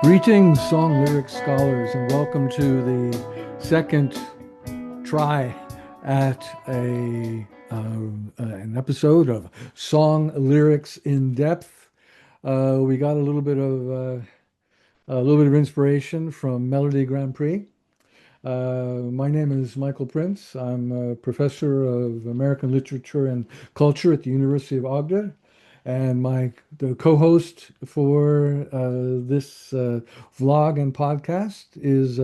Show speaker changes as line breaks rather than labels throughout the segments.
Greetings, song lyrics scholars, and welcome to the second try at an episode of Song Lyrics in Depth. We got a little bit of inspiration from Melody Grand Prix. My name is Michael Prince. I'm a professor of American Literature and Culture at the University of Ogden. And the co-host for this vlog and podcast is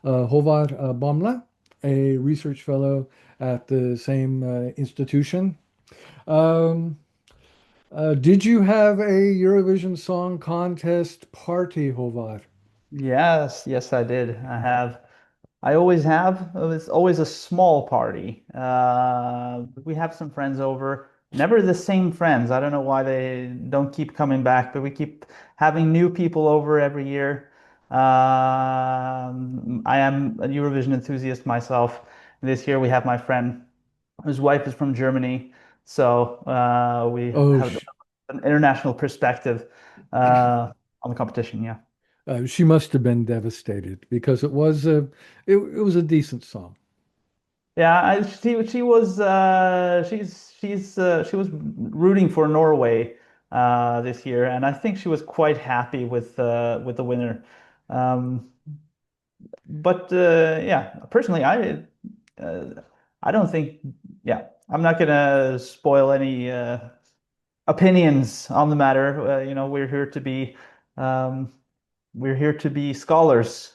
Håvard Bamle, a research fellow at the same institution. Um, did you have a Eurovision Song Contest party, Håvard?
Yes, I did. I always have. It's always a small party. We have some friends over, never the same friends. I don't know why they don't keep coming back, but we keep having new people over every year. I am a Eurovision enthusiast myself. This year we have my friend, whose wife is from Germany, so we
Oh,
have an international perspective on the competition. Yeah.
she must have been devastated because it was a decent song.
Yeah, she was she was rooting for Norway this year, and I think she was quite happy with the winner. Um, but yeah, personally, uh, I don't think yeah, I'm not gonna spoil any opinions on the matter. Um, we're here to be scholars,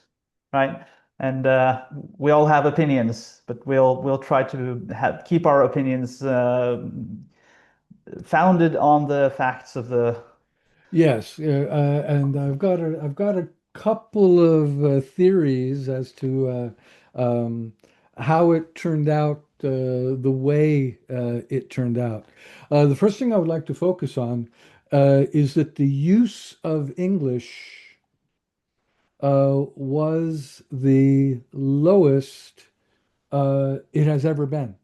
right? And we all have opinions, but we'll try to keep our opinions founded on the facts of the.
Yes, and I've got a couple of theories as to how it turned out the way it turned out. The first thing I would like to focus on is that the use of English was the lowest it has ever been.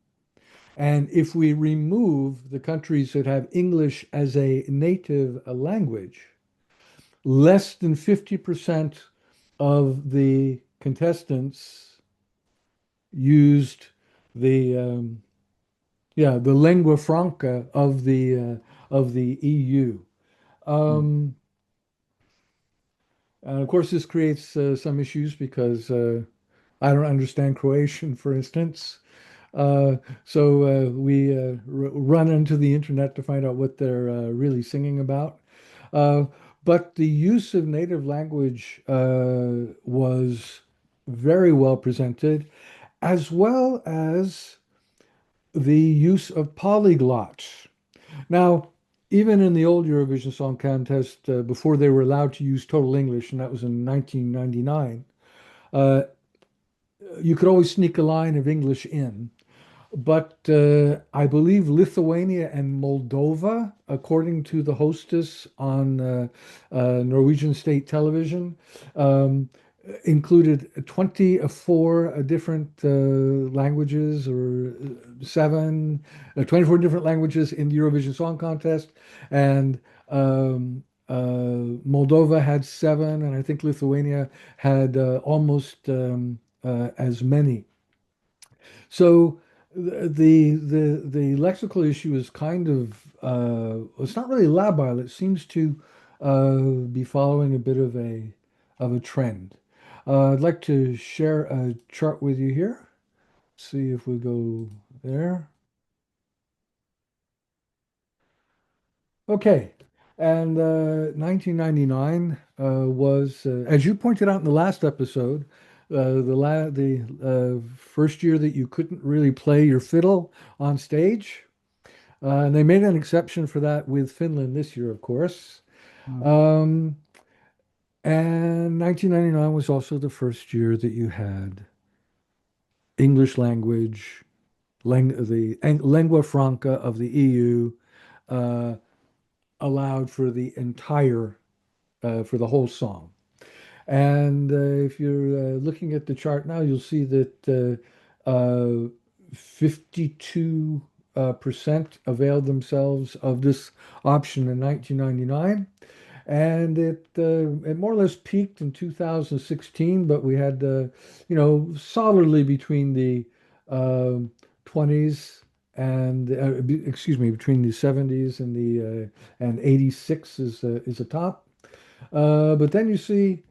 And if we remove the countries that have English as a native language, less than 50% of the contestants used the the lingua franca of the EU. Um, and of course, this creates some issues because I don't understand Croatian, for instance. So we run into the internet to find out what they're really singing about. Uh, but the use of native language was very well presented, as well as the use of polyglots. Now, even in the old Eurovision Song Contest, before they were allowed to use total English, and that was in 1999, uh, you could always sneak a line of English in. But I believe Lithuania and Moldova, according to the hostess on Norwegian state television, um, included 24 different languages or 24 different languages in the Eurovision Song Contest. And Moldova had seven, and I think Lithuania had almost as many. So the lexical issue is kind of it's not really labile. It seems to be following a bit of a trend. I'd like to share a chart with you here. See if we go there. Okay. And 1999 was, as you pointed out in the last episode, the first year that you couldn't really play your fiddle on stage. And they made an exception for that with Finland this year, of course.
Mm.
Um, and 1999 was also the first year that you had English language, lingua franca of the EU, uh, allowed for the for the whole song. And if you're looking at the chart now, you'll see that 52 percent availed themselves of this option in 1999. and it more or less peaked in 2016, but we had solidly between the uh, 20s and excuse me, between the 70s and the and 86 is a top. But then you see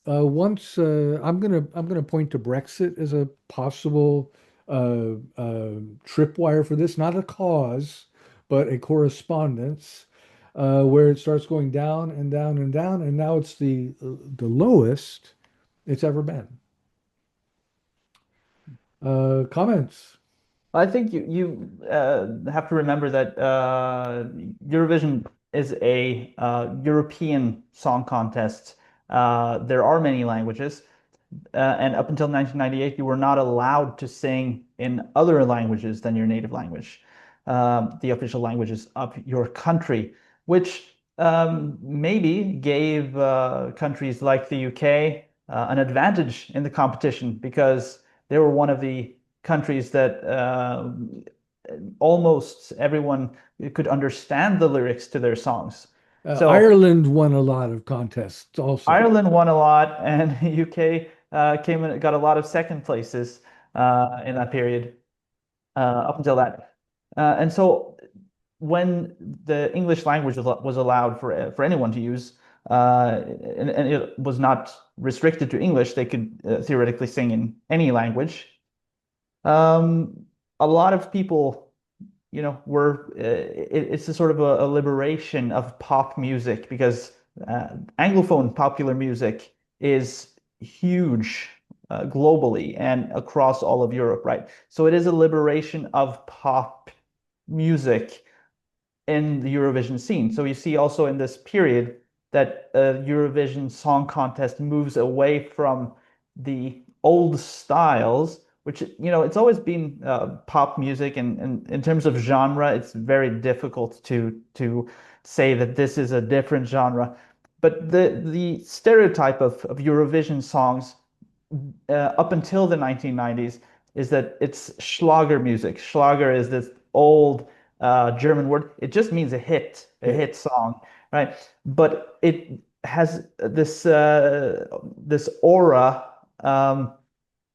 once I'm gonna point to Brexit as a possible tripwire for this, not a cause, but a correspondence where it starts going down and down and down, and now it's the lowest it's ever been. Comments?
I think you have to remember that Eurovision is a European song contest. There are many languages, and up until 1998, you were not allowed to sing in other languages than your native language, the official languages of your country, which maybe gave countries like the UK an advantage in the competition because they were one of the countries that almost everyone could understand the lyrics to their songs. So
Ireland won a lot of contests also.
Ireland won a lot, and UK came and got a lot of second places in that period up until that. And so when the English language was allowed for anyone to use, and it was not restricted to English, they could theoretically sing in any language. Um, a lot of people, it's a sort of a liberation of pop music because Anglophone popular music is huge globally and across all of Europe, right? So it is a liberation of pop music in the Eurovision scene. So you see also in this period that Eurovision Song Contest moves away from the old styles, which, it's always been pop music, and in terms of genre, it's very difficult to say that this is a different genre. But the stereotype of Eurovision songs up until the 1990s is that it's Schlager music. Schlager is this old German word. It just means a
Yeah.
hit song, right? But it has this aura um,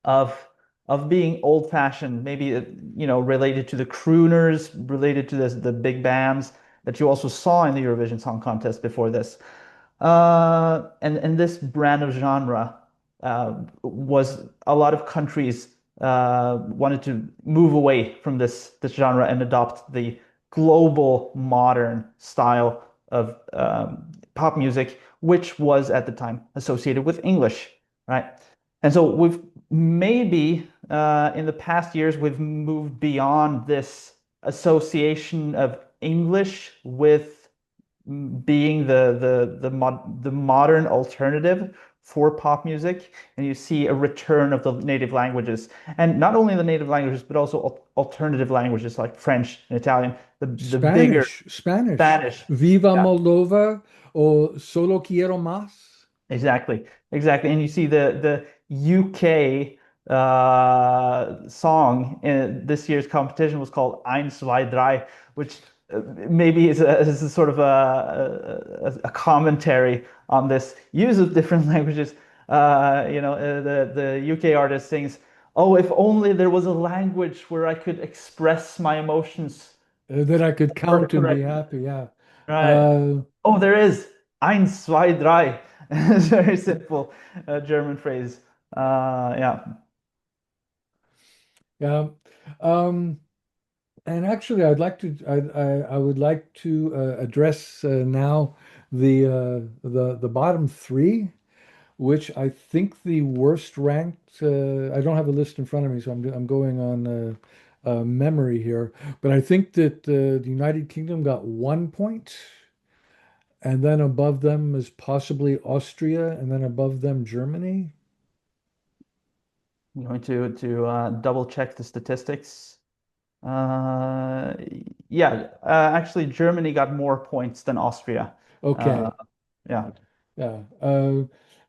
of being old-fashioned, maybe related to the crooners, related to the big bands that you also saw in the Eurovision Song Contest before this. And this brand of genre was a lot of countries wanted to move away from this genre and adopt the global modern style of pop music, which was at the time associated with English, right? And so we've maybe in the past years we've moved beyond this association of English with being the modern alternative for pop music, and you see a return of the native languages, and not only the native languages, but also alternative languages like French and Italian, the bigger
Spanish.
Spanish.
Viva
Yeah,
Moldova or Solo Quiero Más.
exactly, exactly. And you see the UK song in this year's competition was called Eins, zwei, drei, which maybe is a sort of a commentary on this use of different languages. The UK artist sings, "Oh, if only there was a language where I could express my emotions
That I could
word
count and be
correctly."
happy. Yeah.
Right.
Uh,
Oh, there is. Eins, zwei, drei. It's a very simple German phrase. Yeah.
yeah. Um, and actually, I would like to address now the bottom three, which I think the worst ranked. I don't have a list in front of me, so I'm going on memory here. But I think that the United Kingdom got 1 point, and then above them is possibly Austria, and then above them Germany.
I'm going to double check the statistics. Uh, yeah, actually, Germany got more points than Austria. Uh,
Okay.
yeah.
Yeah.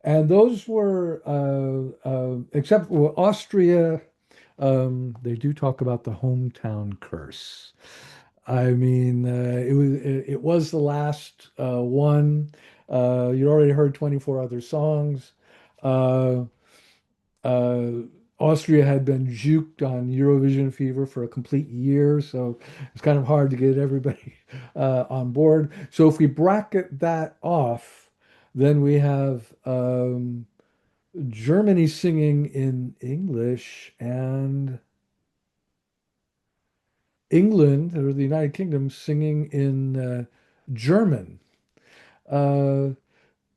And those were, except for Austria, they do talk about the hometown curse. I mean, it was the last one. You already heard 24 other songs. Uh, uh, Austria had been juked on Eurovision fever for a complete year, so it's kind of hard to get everybody on board. So if we bracket that off, then we have Germany singing in English and England or the United Kingdom singing in German. Uh,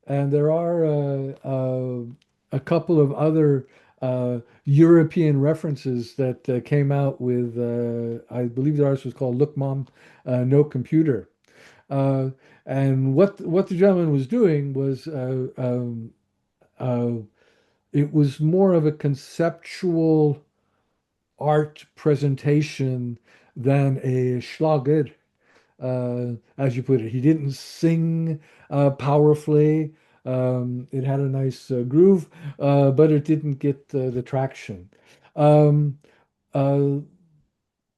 and there are a couple of other European references that came out with, I believe the artist was called Look Mom, No Computer. Uh, and what the gentleman was doing was uh, it was more of a conceptual art presentation than a Schlager, as you put it. He didn't sing powerfully. It had a nice groove, but it didn't get the traction. Um, uh,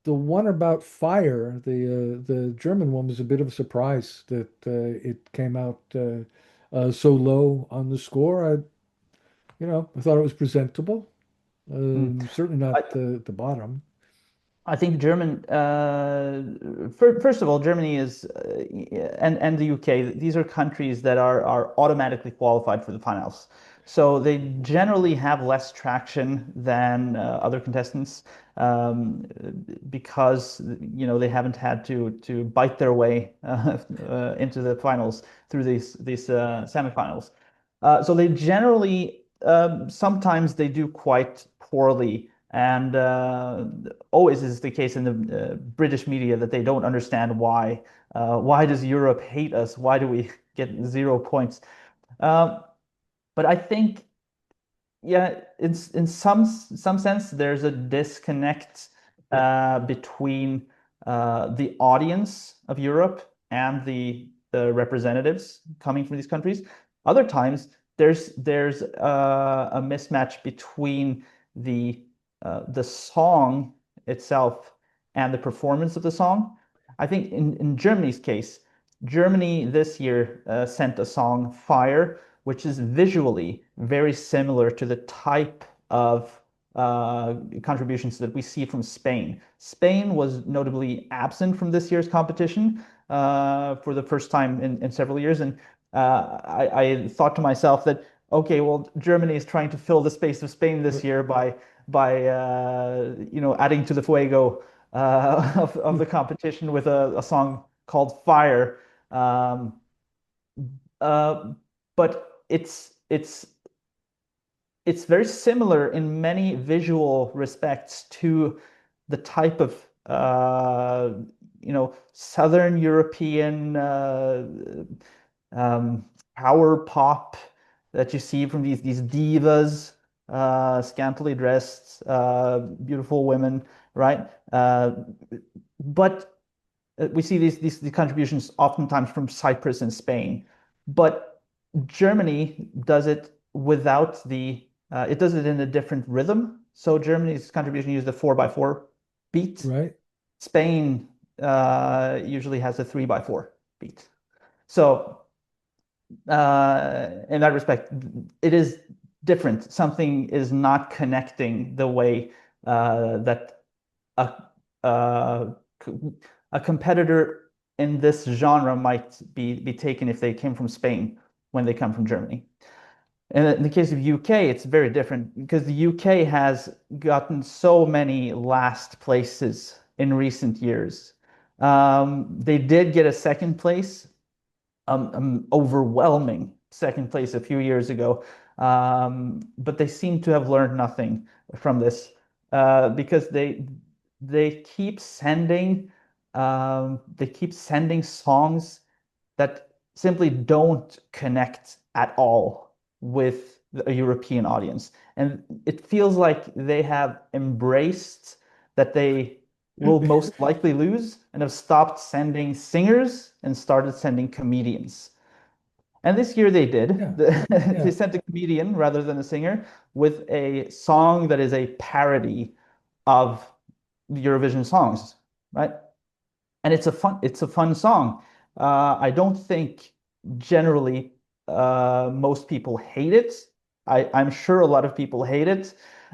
the one about fire, the German one was a bit of a surprise that it came out so low on the score. I thought it was presentable.
Mm.
Certainly
I,
not the bottom,
I think German, first of all, Germany is, and the UK, these are countries that are automatically qualified for the finals. So they generally have less traction than other contestants because, they haven't had to bite their way into the finals through these semifinals. So they generally, sometimes they do quite poorly. And always is the case in the British media that they don't understand why. Why does Europe hate us? Why do we get 0 points? Um, but I think, yeah, it's in some sense there's a disconnect between the audience of Europe and the representatives coming from these countries. Other times there's a mismatch between the song itself and the performance of the song. I think in Germany's case, Germany this year sent a song Fire, which is visually very similar to the type of contributions that we see from Spain. Spain was notably absent from this year's competition for the first time in several years. And I thought to myself that, okay, well, Germany is trying to fill the space of Spain this year by adding to the fuego of the competition with a song called Fire. Um, uh, but it's very similar in many visual respects to the type of Southern European power pop that you see from these divas, scantily dressed, beautiful women, right? But we see these contributions oftentimes from Cyprus and Spain, but Germany does it without it does it in a different rhythm. So Germany's contribution uses the 4/4 beat.
right?
Spain usually has a 3/4 beat. So in that respect, it is different. Something is not connecting the way that a, a a competitor in this genre might be taken if they came from Spain when they come from Germany. And in the case of UK, it's very different because the UK has gotten so many last places in recent years. They did get a second place, overwhelming second place a few years ago, but they seem to have learned nothing from this because they keep sending songs that simply don't connect at all with a European audience. And it feels like they have embraced that they will most likely lose and have stopped sending singers and started sending comedians. And this year they did.
Yeah,
They
yeah.
sent a comedian rather than a singer with a song that is a parody of the Eurovision songs, right? and it's a fun song. I don't think generally most people hate it. I'm sure a lot of people hate it,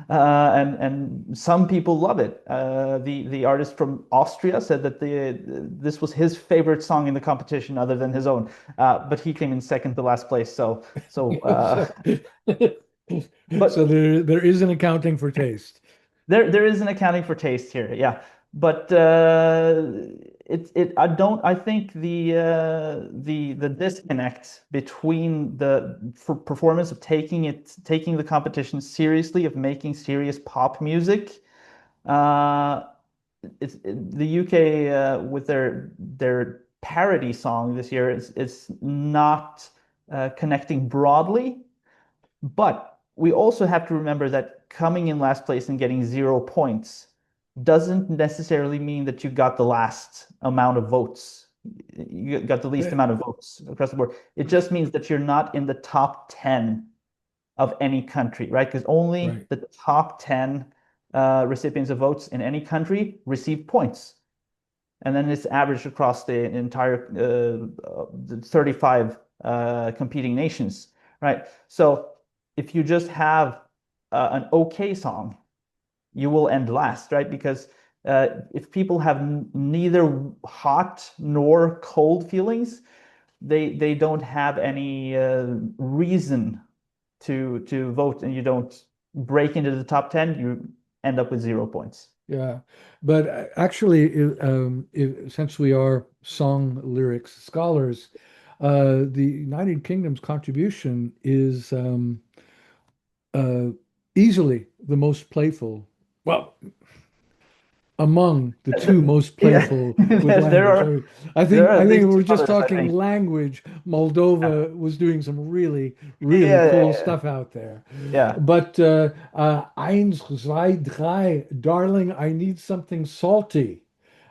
and some people love it. The artist from Austria said that this was his favorite song in the competition, other than his own. But he came in second to last place.
So, so
But
there is an accounting for taste.
there is an accounting for taste here, yeah. But I think the disconnect between the performance of taking the competition seriously, of making serious pop music, uh the UK with their parody song this year is not connecting broadly. But we also have to remember that coming in last place and getting 0 points doesn't necessarily mean that you got the last amount of votes. You got the least
Eh,
amount of votes across the board. It just means that you're not in the top 10 of any country, right? Because only
Right.
the top 10 recipients of votes in any country receive points. And then it's averaged across the entire the 35 competing nations, right? So if you just have an okay song, you will end last, right? Because if people have neither hot nor cold feelings, they don't have any reason to vote, and you don't break into the top 10, you end up with 0 points.
Yeah, but actually, since we are song lyrics scholars, the United Kingdom's contribution is uh, easily the most playful. Well, among the two most
Yeah,
playful with
there
language.
are there are
I
at
think
least
if
two
we're just
others, I
talking
think.
language,
Yeah,
Moldova was doing some really,
yeah,
really cool
yeah,
stuff out there.
yeah.
But eins, zwei, drei, darling, I need something salty.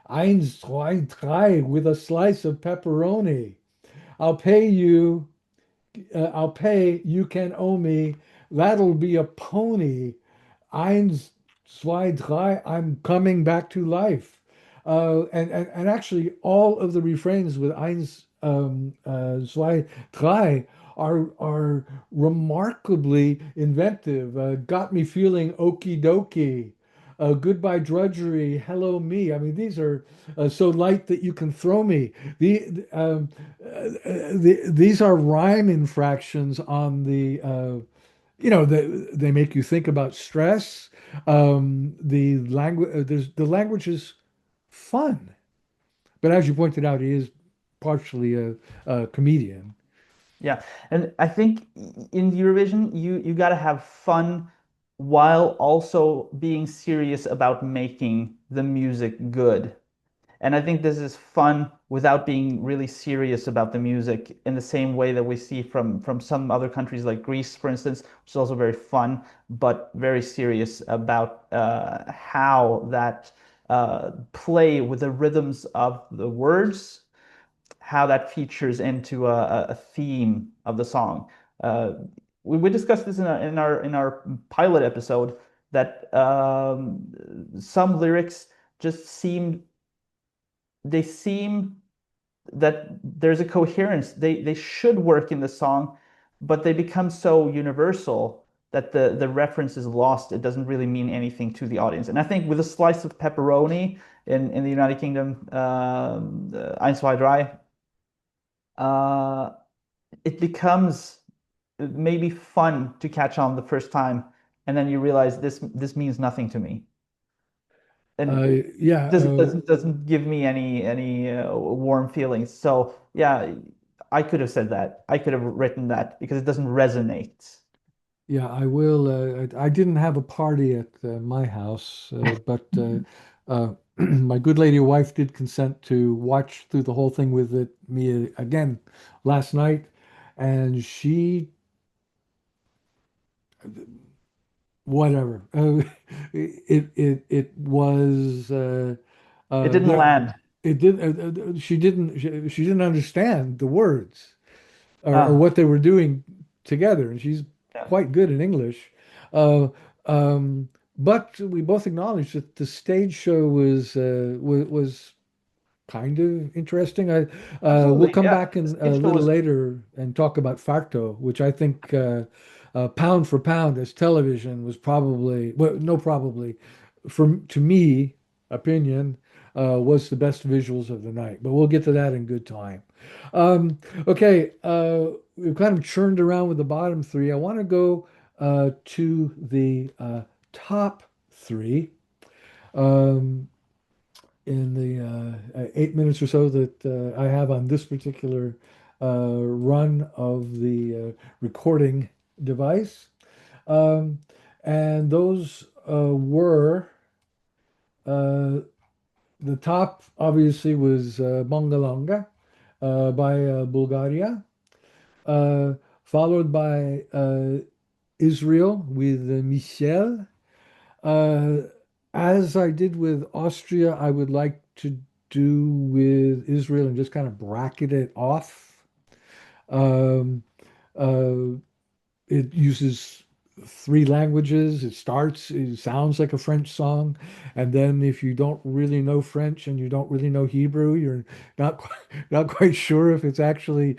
Eins, zwei, drei, with a slice of pepperoni. I'll pay you. I'll pay. You can owe me. That'll be a pony. Eins, zwei, drei, I'm coming back to life. And actually, all of the refrains with eins, zwei, drei are remarkably inventive. Got me feeling okie dokie. Goodbye drudgery, hello me. I mean, these are so light that you can throw me. These are rhyme infractions on they make you think about stress. The language, the language is fun, but as you pointed out, he is partially a comedian.
Yeah, and I think in Eurovision, you got to have fun while also being serious about making the music good. And I think this is fun without being really serious about the music in the same way that we see from some other countries like Greece, for instance, which is also very fun, but very serious about how that play with the rhythms of the words, how that features into a theme of the song. Uh, we discussed this in our pilot episode that some lyrics just seem that there's a coherence. They should work in the song, but they become so universal that the reference is lost. It doesn't really mean anything to the audience. And I think with a slice of pepperoni in the United Kingdom, Eins, zwei, drei, uh, it becomes maybe fun to catch on the first time, and then you realize this means nothing to me, and
Yeah,
doesn't give me any warm feelings. So yeah, I could have said that. I could have written that because it doesn't resonate.
yeah, I will. I didn't have a party at my house, but my good lady wife did consent to watch through the whole thing with me again last night, and she whatever. It was
It didn't
there.
land.
It did. She didn't understand the words or
Ah,
what they were doing together, and she's
yeah.
quite good in English. Uh, but we both acknowledged that the stage show was kind of interesting. We'll
Absolutely,
come
yeah.
back
The
in a
stage show
little
was
later and talk about Farto, which I think pound for pound as television was probably, well, no, probably, from to me, opinion, was the best visuals of the night. But we'll get to that in good time. Okay, we've kind of churned around with the bottom three. I want to go to the top three. Um, in the 8 minutes or so that I have on this particular run of the recording device. Um, and those were uh, the top, obviously, was Bongalonga by Bulgaria, uh, followed by Israel with Michel. Uh, as I did with Austria, I would like to do with Israel and just kind of bracket it off. Um, uh, it uses three languages. It sounds like a French song. And then if you don't really know French and you don't really know Hebrew, you're not quite, not quite sure if it's actually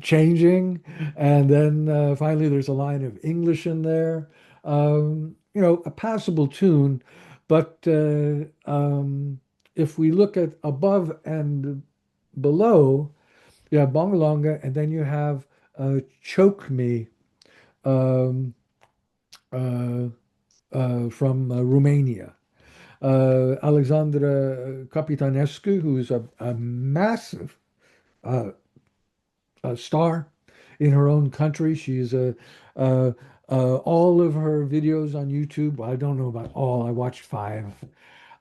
changing. And then finally, there's a line of English in there. A passable tune. But if we look at above and below, you have Bongalonga, and then you have Choke Me. Um, uh, from Romania. Alexandra Capitanescu, who is a massive uh, star in her own country. She's uh, all of her videos on YouTube. Well, I don't know about all. I watched five,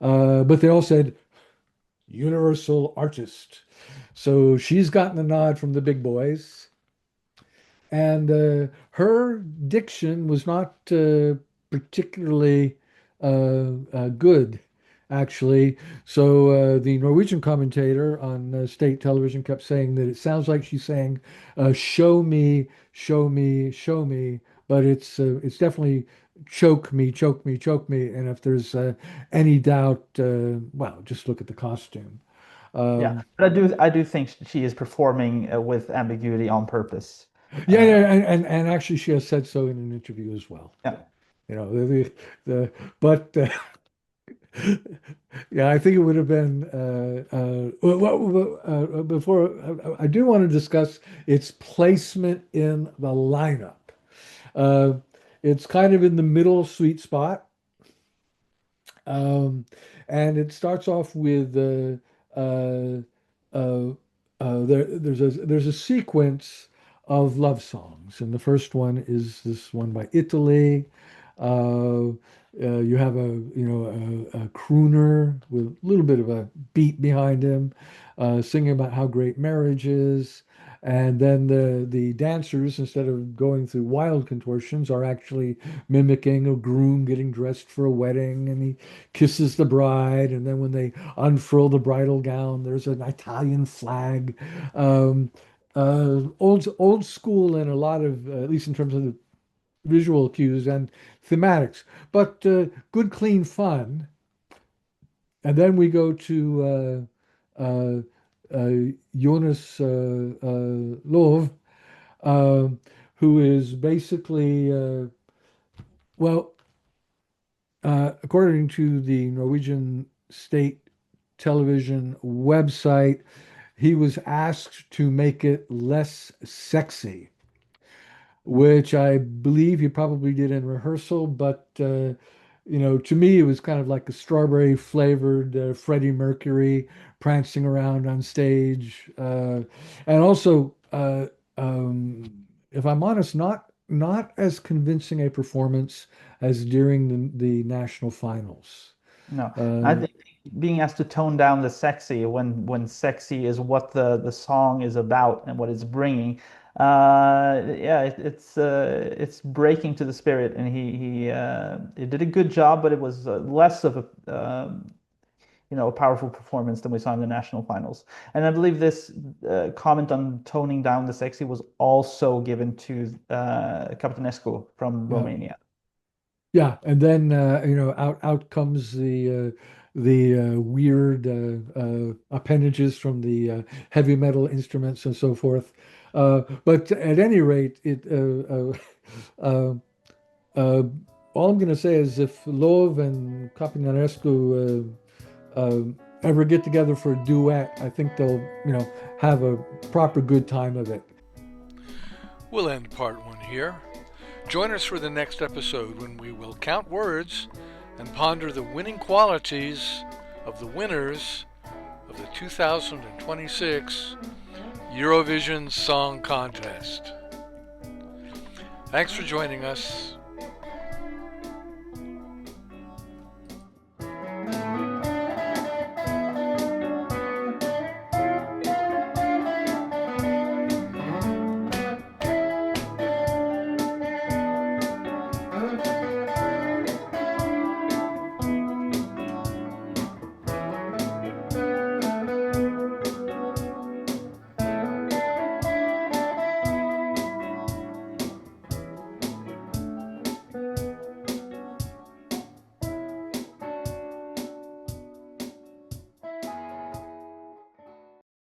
but they all said universal artist. So she's gotten a nod from the big boys. And her diction was not particularly good, actually. So the Norwegian commentator on state television kept saying that it sounds like she's saying, "Show me, show me, show me," but it's definitely choke me, choke me, choke me. And if there's any doubt, well, just look at the costume.
yeah.
Um,
But I do think she is performing with ambiguity on purpose.
yeah,
Uh,
yeah, and actually, she has said so in an interview as well.
yeah,
You know, the but yeah, I think it would have been before. I do want to discuss its placement in the lineup. Uh, it's kind of in the middle sweet spot. Um, and it starts off with uh, uh, there's a sequence of love songs, and the first one is this one by Italy. Uh, you have a crooner with a little bit of a beat behind him, singing about how great marriage is. And then the dancers, instead of going through wild contortions, are actually mimicking a groom getting dressed for a wedding, and he kisses the bride, and then when they unfurl the bridal gown, there's an Italian flag. Um, old school and a lot of, at least in terms of the visual cues and thematics, but good, clean fun. And then we go to Jonas Love, uh, who is basically, well, according to the Norwegian state television website, he was asked to make it less sexy, which I believe he probably did in rehearsal. But to me, it was kind of like a strawberry flavored Freddie Mercury prancing around on stage, and also, if I'm honest, not as convincing a performance as during the national finals.
no, I
Uh,
think being asked to tone down the sexy when sexy is what the song is about and what it's bringing. Yeah, it's breaking to the spirit, and he did a good job, but it was less of a powerful performance than we saw in the national finals. And I believe this comment on toning down the sexy was also given to Capitanescu from
yeah.
Romania.
Yeah, and then out comes the the weird appendages from the heavy metal instruments and so forth. But at any rate, uh, uh, all I'm going to say is if Love and Capitanarescu ever get together for a duet, I think they'll, have a proper good time of it.
We'll end part one here. Join us for the next episode when we will count words and ponder the winning qualities of the winners of the 2026 Eurovision Song Contest. Thanks for joining us.